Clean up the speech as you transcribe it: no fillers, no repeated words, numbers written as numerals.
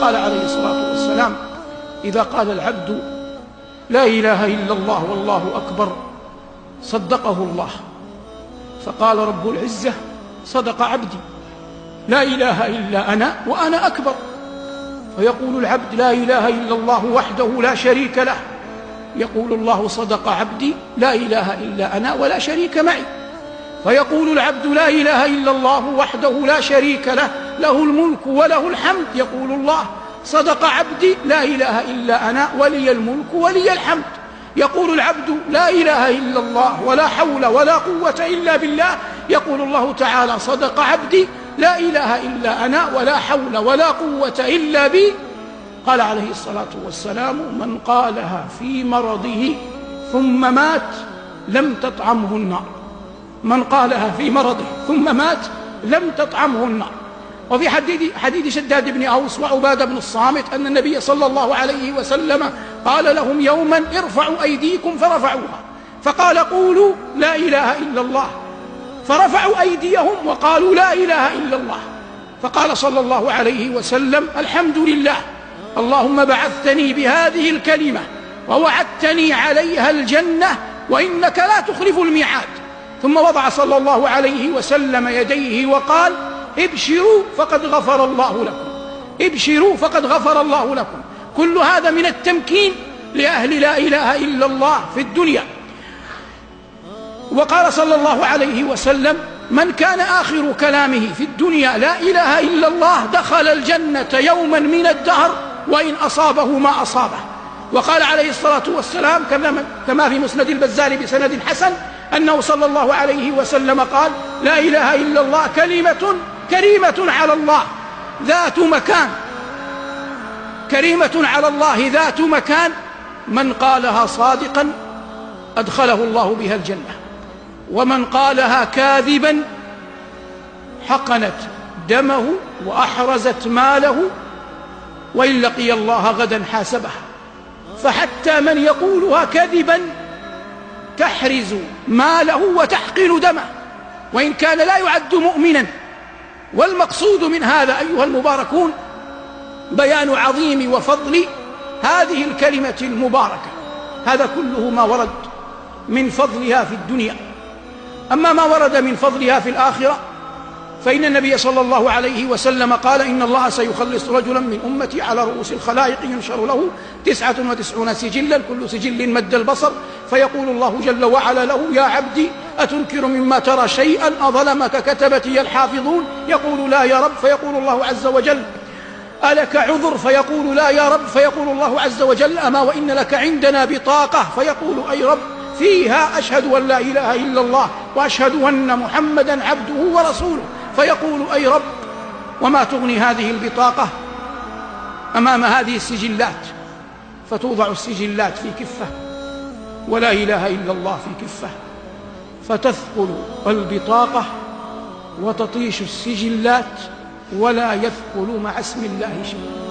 قال عليه الصلاة والسلام: إذا قال العبد لا إله إلا الله والله أكبر صدقه الله. فقال رب العزة: صدق عبدي، لا إله إلا أنا وأنا أكبر. فيقول العبد: لا إله إلا الله وحده لا شريك له. يقول الله: صدق عبدي، لا إله إلا أنا ولا شريك معي. فيقول العبد: لا إله إلا الله وحده لا شريك له، له الملك وله الحمد. يقول الله: صدق عبدي، لا إله إلا أنا ولي الملك ولي الحمد. يقول العبد: لا إله إلا الله ولا حول ولا قوة إلا بالله. يقول الله تعالى: صدق عبدي، لا إله إلا أنا ولا حول ولا قوة إلا بي. قال عليه الصلاة والسلام: من قالها في مرضه ثم مات لم تطعمه النار. من قالها في مرضه ثم مات لم تطعمه النار. وفي حديث شداد بن أوس وعبادة بن الصامت أن النبي صلى الله عليه وسلم قال لهم يوما: ارفعوا أيديكم، فرفعوها، فقال: قولوا لا إله إلا الله. فرفعوا أيديهم وقالوا لا إله إلا الله. فقال صلى الله عليه وسلم: الحمد لله، اللهم بعثتني بهذه الكلمة ووعدتني عليها الجنة وإنك لا تخلف الميعاد. ثم وضع صلى الله عليه وسلم يديه وقال: ابشروا فقد غفر الله لكم، ابشروا فقد غفر الله لكم. كل هذا من التمكين لأهل لا إله إلا الله في الدنيا. وقال صلى الله عليه وسلم: من كان آخر كلامه في الدنيا لا إله إلا الله دخل الجنة يوما من الدهر وإن أصابه ما أصابه. وقال عليه الصلاة والسلام كما في مسند البزار بسند حسن أنه صلى الله عليه وسلم قال: لا إله إلا الله كلمة كريمة على الله ذات مكان، كريمة على الله ذات مكان، من قالها صادقا أدخله الله بها الجنة، ومن قالها كاذبا حقنت دمه وأحرزت ماله، وإن لقي الله غدا حاسبه. فحتى من يقولها كذبا تحرز ماله وتحقن دمه، وإن كان لا يعد مؤمنا. والمقصود من هذا أيها المباركون بيان عظيم وفضل هذه الكلمة المباركة. هذا كله ما ورد من فضلها في الدنيا. أما ما ورد من فضلها في الآخرة فإن النبي صلى الله عليه وسلم قال: إن الله سيخلص رجلا من أمتي على رؤوس الخلائق ينشر له 99 سجلا كل سجل مد البصر، فيقول الله جل وعلا له: يا عبدي أتنكر مما ترى شيئا أظلمك كتبتي الحافظون؟ يقول: لا يا رب. فيقول الله عز وجل: ألك عذر؟ فيقول: لا يا رب. فيقول الله عز وجل: أما وإن لك عندنا بطاقة. فيقول: أي رب؟ فيها أشهد أن لا إله إلا الله وأشهد أن محمدا عبده ورسوله. فيقول: أي رب، وما تغني هذه البطاقة أمام هذه السجلات؟ فتوضع السجلات في كفة ولا إله إلا الله في كفة، فتثقل البطاقة وتطيش السجلات ولا يثقل مع اسم الله شيء.